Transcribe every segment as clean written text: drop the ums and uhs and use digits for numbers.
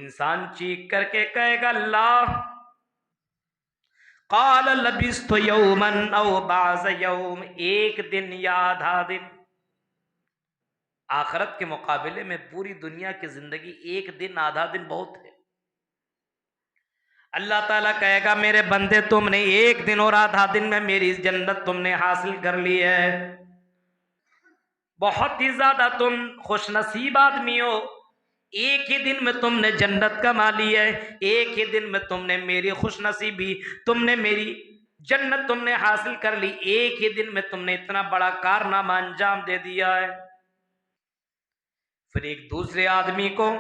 इंसान चीख करके कहेगा अल्लाह, क़ाल लबिस्तु यौमन औ बाज़ यौम, एक दिन या आधा दिन। आखिरत के मुकाबले में पूरी दुनिया की जिंदगी एक दिन आधा दिन बहुत है। अल्लाह ताला कहेगा मेरे बंदे तुमने एक दिन और आधा दिन में मेरी जन्नत तुमने हासिल कर ली है, बहुत ही ज्यादा तुम खुशनसीब आदमी हो। एक ही दिन में तुमने जन्नत कमा ली है, एक ही दिन में तुमने मेरी खुशनसीबी, तुमने मेरी जन्नत तुमने हासिल कर ली, एक ही दिन में तुमने इतना बड़ा कारनामा अंजाम दे दिया है। फिर एक दूसरे आदमी को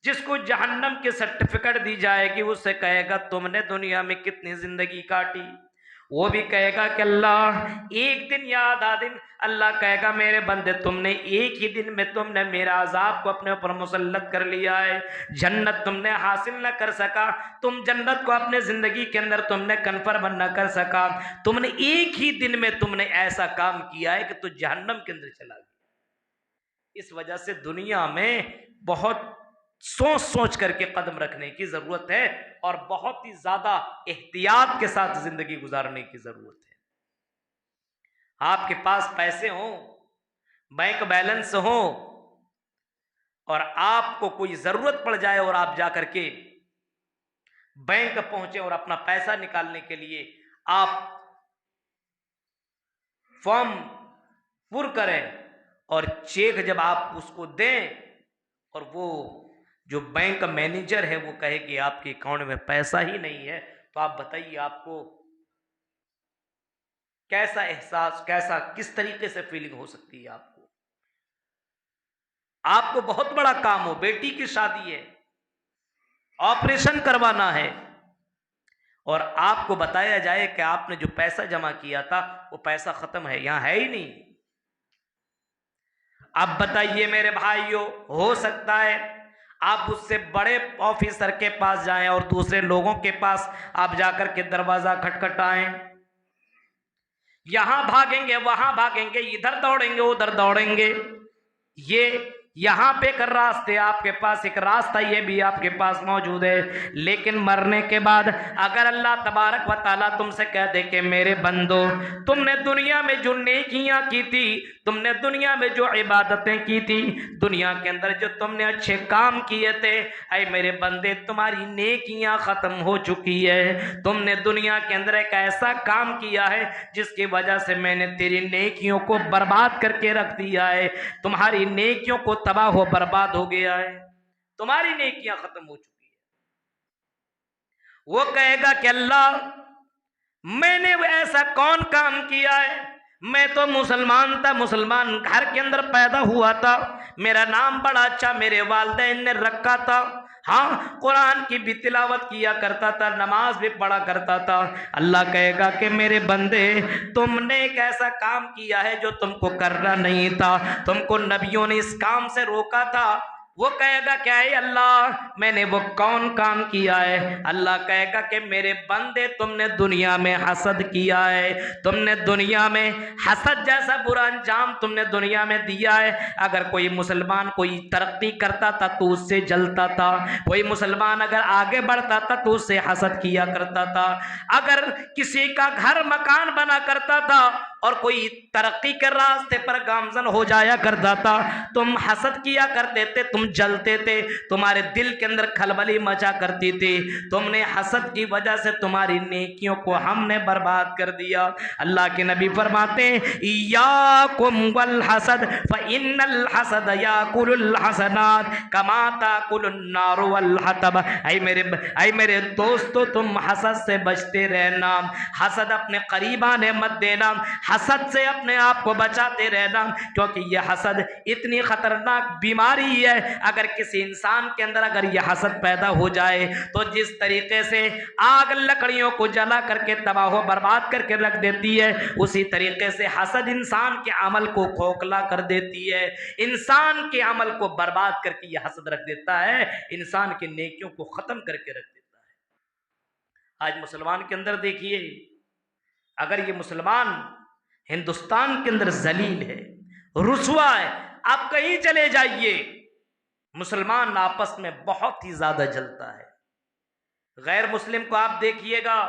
जिसको जहन्नम की सर्टिफिकेट दी जाएगी, उससे कहेगा तुमने दुनिया में कितनी जिंदगी काटी। वो भी कहेगा कि अल्लाह एक दिन या आधा दिन। अल्लाह कहेगा मेरे बंदे तुमने एक ही दिन में तुमने मेरा अजाब को अपने ऊपर मुसल्लत कर लिया है, जन्नत तुमने हासिल न कर सका, तुम जन्नत को अपने जिंदगी के अंदर तुमने कन्फर्म न कर सका, तुमने एक ही दिन में तुमने ऐसा काम किया है कि तू जहन्नम के अंदर चला गया। इस वजह से दुनिया में बहुत सोच सोच करके कदम रखने की जरूरत है और बहुत ही ज्यादा एहतियात के साथ जिंदगी गुजारने की जरूरत है। आपके पास पैसे हो, बैंक बैलेंस हो और आपको कोई जरूरत पड़ जाए और आप जाकर के बैंक पहुंचे और अपना पैसा निकालने के लिए आप फॉर्म पुर करें और चेक जब आप उसको दें और वो जो बैंक मैनेजर है वो कहे कि आपके अकाउंट में पैसा ही नहीं है, तो आप बताइए आपको कैसा एहसास, कैसा किस तरीके से फीलिंग हो सकती है। आपको बहुत बड़ा काम हो, बेटी की शादी है, ऑपरेशन करवाना है और आपको बताया जाए कि आपने जो पैसा जमा किया था वो पैसा खत्म है, यहां है ही नहीं। अब बताइए मेरे भाइयों, हो सकता है आप उससे बड़े ऑफिसर के पास जाएं और दूसरे लोगों के पास आप जाकर के दरवाजा खटखटाएं, यहां भागेंगे वहां भागेंगे, इधर दौड़ेंगे उधर दौड़ेंगे, ये यहां पे कर रास्ते, आपके पास एक रास्ता ये भी आपके पास मौजूद है, लेकिन मरने के बाद अगर अल्लाह तबारक व ताला तुमसे कह दे कि मेरे बंदो तुमने दुनिया में जो नेकियां की थी, तुमने दुनिया में जो इबादतें की थी, दुनिया के अंदर जो तुमने अच्छे काम किए थे, ऐ मेरे बंदे तुम्हारी नेकियां खत्म हो चुकी है। तुमने दुनिया के अंदर एक ऐसा काम किया है जिसकी वजह से मैंने तेरी नेकियों को बर्बाद करके रख दिया है, तुम्हारी नेकियों को तबाह हो बर्बाद हो गया है, तुम्हारी नेकियां खत्म हो चुकी है। वो कहेगा कि अल्लाह मैंने वो ऐसा कौन काम किया है, मैं तो मुसलमान था, मुसलमान घर के अंदर पैदा हुआ था, मेरा नाम बड़ा अच्छा मेरे वालिदैन ने रखा था, हाँ कुरान की भी तिलावत किया करता था, नमाज भी पढ़ा करता था। अल्लाह कहेगा कि मेरे बंदे तुमने एक ऐसा काम किया है जो तुमको करना नहीं था, तुमको नबियों ने इस काम से रोका था। वो कहेगा क्या है अल्लाह मैंने वो कौन काम किया है। अल्लाह कहेगा कि मेरे बंदे तुमने दुनिया में हसद किया है, तुमने दुनिया में हसद जैसा बुरा अंजाम तुमने दुनिया में दिया है। अगर कोई मुसलमान कोई तरक्की करता था तो उससे जलता था, कोई मुसलमान अगर आगे बढ़ता था तो उससे हसद किया करता था, अगर किसी का घर मकान बना करता था और कोई तरक्की के रास्ते पर गामजन हो जाया करता था, तुम हसद किया करते थे, तुम जलते थे, तुम्हारे दिल के अंदर खलबली मचा करती थी, तुमने हसद की वजह से तुम्हारी नेकियों को हमने बर्बाद कर दिया। अल्लाह के नबी फरमाते हैं इय्याकुम वल हसद फइन्नल हसद याकुलुल हसनात कमा ताकुलुन नार वल हतब। ऐ मेरे दोस्तों तुम हसद से बचते रहना, हसद अपने करीब आने मत देना, हसद से अपने आप को बचाते रहना, क्योंकि यह हसद इतनी खतरनाक बीमारी है। अगर किसी इंसान के अंदर अगर यह हसद पैदा हो जाए तो जिस तरीके से आग लकड़ियों को जला करके तबाह बर्बाद करके रख देती है, उसी तरीके से हसद इंसान के अमल को खोखला कर देती है, इंसान के अमल को बर्बाद करके यह हसद रख देता है, इंसान की नेकियों को खत्म करके रख देता है। आज मुसलमान के अंदर देखिए, अगर ये मुसलमान हिंदुस्तान के अंदर जलील है, रुसवा है, आप कहीं चले जाइए, मुसलमान आपस में बहुत ही ज्यादा जलता है। गैर मुस्लिम को आप देखिएगा,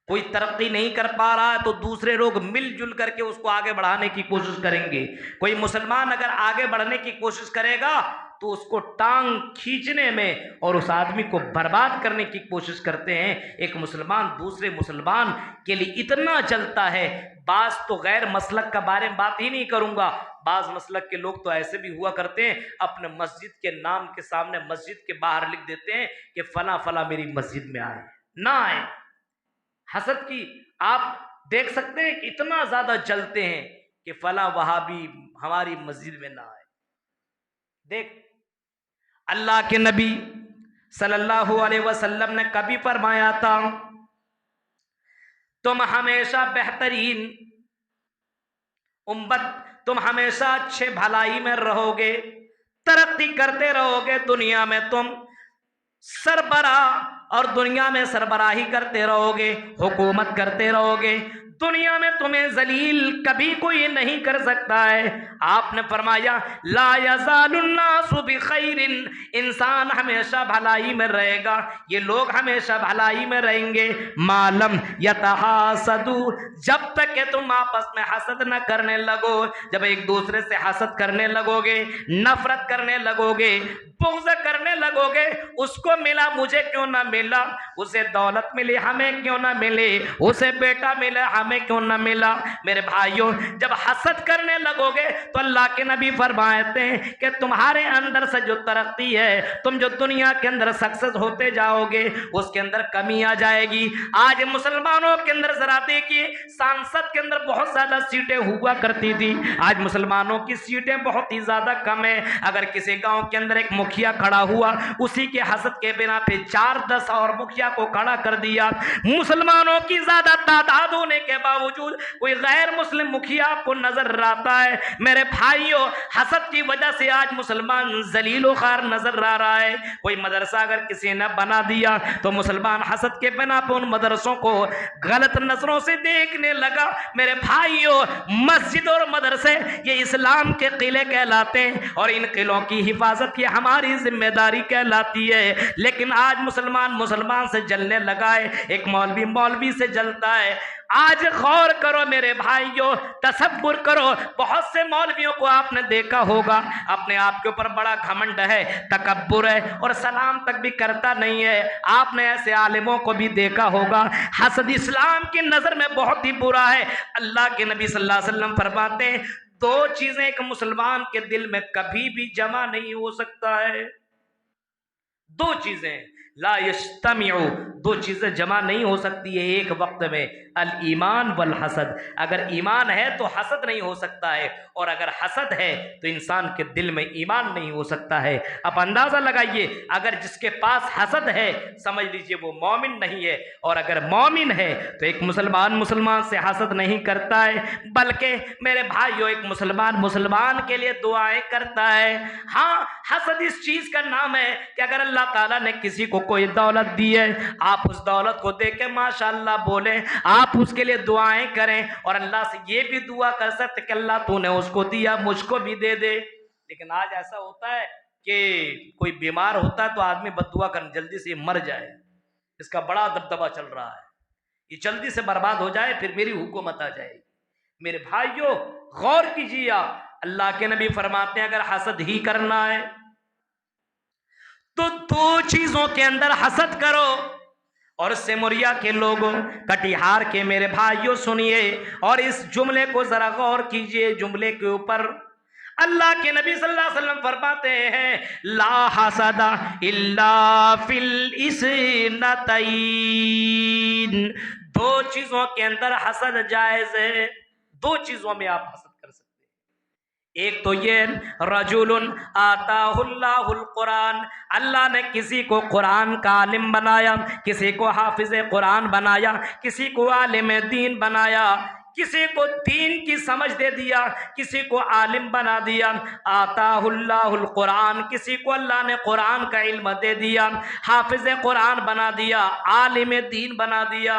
कोई तरक्की नहीं कर पा रहा है तो दूसरे लोग मिलजुल करके उसको आगे बढ़ाने की कोशिश करेंगे। कोई मुसलमान अगर आगे बढ़ने की कोशिश करेगा तो उसको टांग खींचने में और उस आदमी को बर्बाद करने की कोशिश करते हैं। एक मुसलमान दूसरे मुसलमान के लिए इतना जलता है। बाज तो गैर मसलक का बारे में बात ही नहीं करूंगा, बाज मसलक के लोग तो ऐसे भी हुआ करते हैं, अपने मस्जिद के नाम के सामने मस्जिद के बाहर लिख देते हैं कि फला फला मेरी मस्जिद में आए ना आए। हसद की आप देख सकते हैं कि इतना ज्यादा जलते हैं कि फला वहाबी हमारी मस्जिद में ना आए। देख, अल्लाह के नबी सल्लल्लाहु अलैहि वसल्लम ने कभी फरमाया था, तुम हमेशा बेहतरीन उम्मत, तुम हमेशा अच्छे भलाई में रहोगे, तरक्की करते रहोगे, दुनिया में तुम सरबरा और दुनिया में सरबराही करते रहोगे, हुकूमत करते रहोगे, दुनिया में तुम्हें जलील कभी कोई नहीं कर सकता है। आपने फरमाया ला यज़ालुन्नासु बिखैरिन, इंसान हमेशा भलाई में रहेगा, ये लोग हमेशा भलाई में रहेंगे, मालम यतहासदु, जब तक कि तुम आपस में हसद न करने लगो। जब एक दूसरे से हसद करने लगोगे, नफरत करने लगोगे, बुग़्ज़ करने लगोगे, उसको मिला मुझे क्यों ना मिला, उसे दौलत मिली हमें क्यों ना मिले, उसे बेटा मिला हमें क्यों ना मिला। मेरे भाइयों, जब हसद करने लगोगे तो अल्लाह के नबी फरमाते हैं कि तुम्हारे अंदर से जो तरक्की है, तुम जो दुनिया के अंदर सक्सेस होते जाओगे, उसके अंदर कमी आ जाएगी। आज मुसलमानों के अंदर जरा देखिए, सांसद के अंदर बहुत ज्यादा सीटें हुआ करती थी, आज मुसलमानों की सीटें बहुत ही ज्यादा कम है। अगर किसी गांव के अंदर एक मुखिया खड़ा हुआ, उसी के हसद के बिना पे 4-10 और मुखिया को खड़ा कर दिया। मुसलमानों की ज्यादा तादाद होने के बावजूद कोई गैर मुस्लिम मुखिया आपको नजर आता है। मेरे भाइयों, हसद की वजह से आज मुसलमान जलीलो खार नजर आ रहा है। कोई मदरसा अगर किसी ने बना दिया तो मुसलमान हसद के बिना पे उन मदरसों को गलत नजरों से देखने लगा। मेरे भाइयों, मस्जिद और मदरसे ये इस्लाम के किले कहलाते हैं और इन किलों की हिफाजत की हमारी जिम्मेदारी कहलाती है। लेकिन आज मुसलमान से जलने लगा है, एक मौलवी मौलवी से जलता है। आज गौर करो मेरे भाइयों, तसब्बुर करो, बहुत से मौलवियों को आपने देखा होगा, अपने आप के ऊपर बड़ा घमंड है, तकब्बुर है और सलाम तक भी करता नहीं है। आपने ऐसे आलिमों को भी देखा होगा। हसद इस्लाम की नजर में बहुत ही बुरा है। अल्लाह के नबी सल्लल्लाहु अलैहि वसल्लम फरमाते हैं, 2 चीजें एक मुसलमान के दिल में कभी भी जमा नहीं हो सकता है। 2 चीजें ला यज्तमिउ, 2 चीजें जमा नहीं हो सकती है एक वक्त में, अल ईमान वल हसद। अगर ईमान है तो हसद नहीं हो सकता है, और अगर हसद है तो इंसान के दिल में ईमान नहीं हो सकता है। अब अंदाजा लगाइए, अगर जिसके पास हसद है समझ लीजिए वो मोमिन नहीं है, और अगर मोमिन है तो एक मुसलमान से हसद नहीं करता है, बल्कि मेरे भाइयों एक मुसलमान के लिए दुआएं करता है। हाँ, हसद इस चीज का नाम है कि अगर अल्लाह ताला ने किसी को कोई दौलत दी है, आप उस दौलत को देख के माशाअल्लाह बोले, आप उसके लिए दुआएं करें और अल्लाह से ये भी दुआ कर सकते कि अल्लाह तूने उसको दिया मुझको भी दे दे। लेकिन आज ऐसा होता है कि कोई बीमार होता है तो आदमी बद्दुआ कर जल्दी से मर जाए, इसका बड़ा दबदबा चल रहा है, ये जल्दी से बर्बाद हो जाए फिर मेरी हुकूमत आ जाएगी। मेरे भाइयों गौर कीजिए, अल्लाह के नबी फरमाते हैं अगर हसद ही करना है तो 2 चीजों के अंदर हसद करो। और सिमरिया के लोगों, कटिहार के मेरे भाइयों सुनिए और इस जुमले को जरा गौर कीजिए। जुमले के ऊपर अल्लाह के नबी सल्लल्लाहु अलैहि वसल्लम फरमाते हैं ला हसदा इल्ला फिल इस्नतैन, 2 चीजों के अंदर हसद जायज है। 2 चीजों में आप हसद कर सकते हैं। एक तो ये रजुलुन आताहुल्लाहुल कुरान, अल्लाह ने किसी को कुरान का आलिम बनाया, किसी को हाफिज कुरान बनाया, किसी को आलिम दीन बनाया, किसी को दीन की समझ दे दिया, किसी को आलिम बना दिया। आताहुल्लाहुल कुरान, किसी को अल्लाह ने कुरान का इल्म दे दिया, हाफिज कुरान बना दिया, आलिम दीन बना दिया।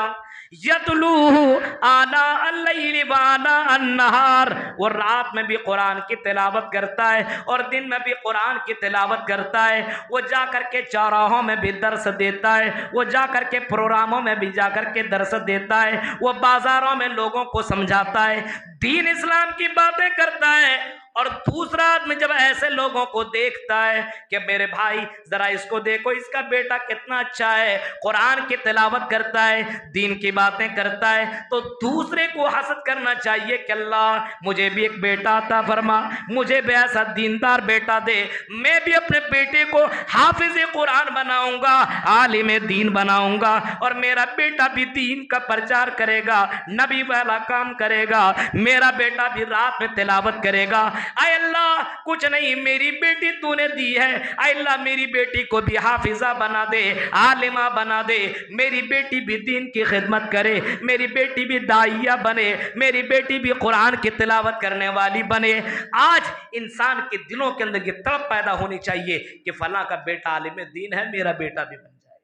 यतलूहु आना अल-लैल व आना अन-नहार, वो रात में भी कुरान की तिलावत करता है और दिन में भी कुरान की तिलावत करता है। वो जा करके चौराहों में भी दर्स देता है, वो जा करके प्रोग्रामों में भी जा करके दर्स देता है, वो बाजारों में लोगों को समझाता है, दीन इस्लाम की बातें करता है। और दूसरा आदमी जब ऐसे लोगों को देखता है कि मेरे भाई जरा इसको देखो, इसका बेटा कितना अच्छा है, कुरान की तिलावत करता है, दीन की बातें करता है, तो दूसरे को हसद करना चाहिए कि अल्लाह मुझे भी एक बेटा अता फरमा, मुझे भी ऐसा दीनदार बेटा दे, मैं भी अपने बेटे को हाफिज कुरान बनाऊंगा, आलिम दीन बनाऊंगा, और मेरा बेटा भी दीन का प्रचार करेगा, नबी वाला काम करेगा, मेरा बेटा भी रात में तिलावत करेगा। आय अल्लाह कुछ नहीं, मेरी बेटी तूने दी है, आय अल्लाह मेरी बेटी को भी हाफिजा बना दे, आलिमा बना दे, मेरी बेटी भी दीन की खिदमत करे, मेरी बेटी भी दाइया बने, मेरी बेटी भी कुरान की तिलावत करने वाली बने। आज इंसान के दिलों के अंदर ये तड़प पैदा होनी चाहिए कि फला का बेटा आलिम दीन है, मेरा बेटा भी बन जाए।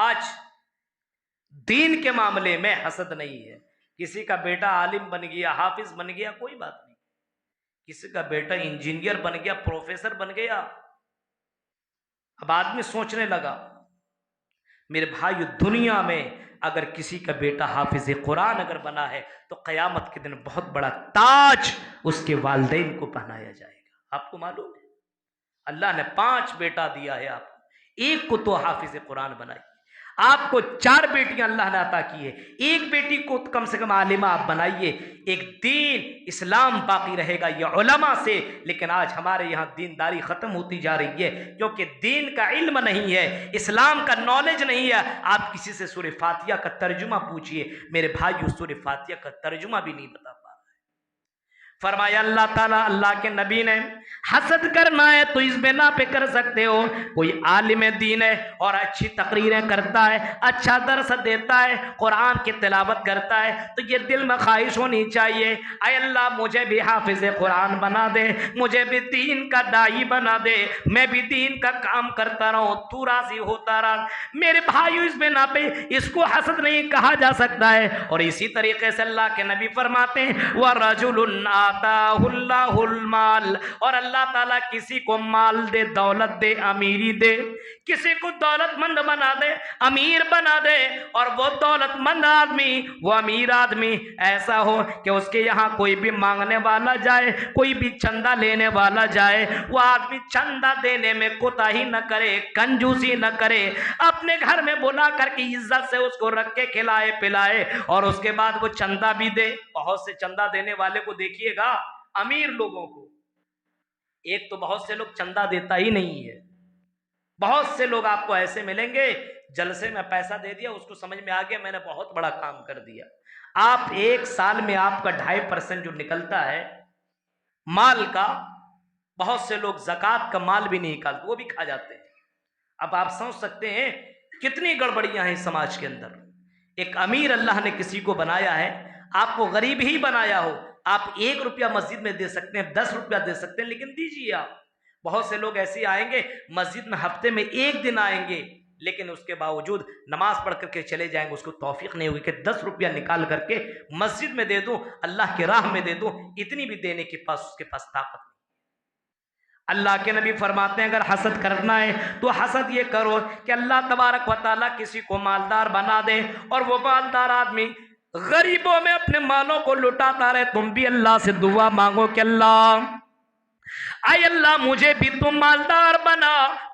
आज दीन के मामले में हसद नहीं है, किसी का बेटा आलिम बन गया, हाफिज बन गया, कोई बात नहीं, किसी का बेटा इंजीनियर बन गया, प्रोफेसर बन गया, अब आदमी सोचने लगा मेरे भाई दुनिया में अगर किसी का बेटा हाफिज कुरान अगर बना है तो क़यामत के दिन बहुत बड़ा ताज उसके वालिदैन को पहनाया जाएगा। आपको मालूम है अल्लाह ने 5 बेटा दिया है आपको, एक को तो हाफिज कुरान बनाई, आपको 4 बेटियां अल्लाह ने अता की है, एक बेटी को कम से कम आलिमा आप बनाइए, एक दीन इस्लाम बाकी रहेगा ये उलमा से। लेकिन आज हमारे यहाँ दीनदारी खत्म होती जा रही है क्योंकि दीन का इल्म नहीं है, इस्लाम का नॉलेज नहीं है। आप किसी से सूरह फातिहा का तर्जुमा पूछिए, मेरे भाई उस सूरह फातिहा का तर्जुमा भी नहीं बता पा। फरमाया अल्लाह ताला, अल्लाह के नबी ने हसद करना है तो इस बिना पे कर सकते हो, कोई आलिम दीन है और अच्छी तकरीरें करता है, अच्छा दर्स देता है, कुरान की तिलावत करता है, तो ये दिल में ख्वाहिश होनी चाहिए, आय अल्लाह मुझे भी हाफिज कुरान बना दे, मुझे भी दीन का दाई बना दे, मैं भी दीन का काम करता रहूं, तू राजी होता रहा। मेरे भाइयों इस बिना पे इसको हसद नहीं कहा जा सकता है। और इसी तरीके से अल्लाह के नबी फरमाते हैं वह रजुलुन आताहुल्लाहुल माल, और अल्लाह ताला किसी को माल दे, दौलत दे, अमीरी दे, किसी को दौलतमंद बना दे, अमीर बना दे, और वो दौलतमंद आदमी, वो अमीर आदमी ऐसा हो कि उसके यहाँ कोई भी मांगने वाला जाए, कोई भी चंदा लेने वाला जाए, वो आदमी चंदा देने में कोताही न करे, कंजूसी न करे, अपने घर में बुला करके इज्जत से उसको रख के खिलाए पिलाए और उसके बाद वो चंदा भी दे। बहुत से चंदा देने वाले को देखिएगा, अमीर लोगों को, एक तो बहुत से लोग चंदा देता ही नहीं है, बहुत से लोग आपको ऐसे मिलेंगे जलसे में पैसा दे दिया, उसको समझ में आ गया मैंने बहुत बड़ा काम कर दिया। आप 1 साल में आपका 2.5% जो निकलता है माल का, बहुत से लोग ज़कात का माल भी नहीं निकालते, वो भी खा जाते हैं। अब आप समझ सकते हैं कितनी गड़बड़ियां हैं समाज के अंदर। एक अमीर अल्लाह ने किसी को बनाया है, आपको गरीब ही बनाया हो, आप 1 रुपया मस्जिद में दे सकते हैं, 10 रुपया दे सकते हैं, लेकिन दीजिए आप। बहुत से लोग ऐसे आएंगे मस्जिद में हफ्ते में 1 दिन आएंगे, लेकिन उसके बावजूद नमाज पढ़ करके चले जाएंगे, उसको तौफीक नहीं होगी कि 10 रुपया निकाल करके मस्जिद में दे दूं, अल्लाह के राह में दे दूं, इतनी भी देने के पास उसके पास ताकत नहीं। अल्लाह के नबी फरमाते हैं अगर हसद करना है तो हसद ये करो कि अल्लाह तबारक व तआला किसी को मालदार बना दे और वो मालदार आदमी गरीबों में अपने मालों को लुटाता रहे। तुम भी अल्लाह से दुआ मांगो कि अल्लाह आय अल्लाह मुझे भी तू मालदार बना,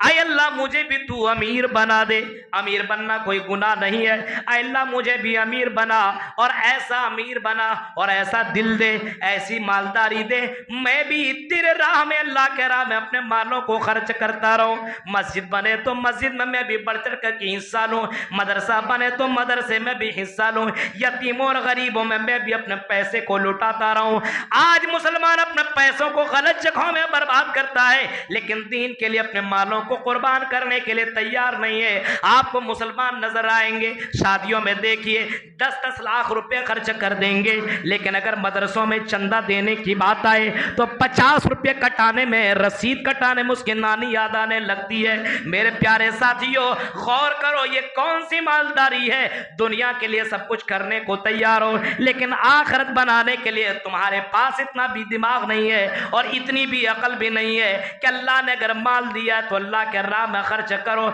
आय अल्लाह मुझे भी तू अमीर बना दे। अमीर बनना कोई गुनाह नहीं है, आय अल्लाह मुझे भी अमीर बना और ऐसा अमीर बना और ऐसा दिल दे, ऐसी मालदारी दे, मैं भी तेरे राह में, अल्लाह के राह में अपने मालों को खर्च करता रहूं। मस्जिद बने तो मस्जिद में मैं भी बढ़ चढ़ कर हिस्सा लूं, मदरसा बने तो मदरसे में भी हिस्सा लूं, यतीमों और गरीबों में मैं भी अपने पैसे को लुटाता रहूं। आज मुसलमान अपने पैसों को गलत जगहों में बर्बाद करता है, लेकिन दीन के लिए अपने मालों को कुर्बान करने के लिए तैयार नहीं है। आपको मुसलमान नजर आएंगे, शादियों में देखिए 10-10 लाख रुपए खर्च कर देंगे, लेकिन अगर मदरसों में चंदा देने की बात आए तो 50 रुपए कटाने में, रसीद कटाने में उसकी नानी याद आने लगती है। मेरे प्यारे साथियों, गौर करो, ये कौन सी मालदारी है? दुनिया के लिए सब कुछ करने को तैयार हो, लेकिन आखिरत बनाने के लिए तुम्हारे पास इतना भी दिमाग नहीं है और इतनी भी अकल भी नहीं है कि अल्लाह ने अगर माल दिया तो अल्लाह के राह में खर्च करो।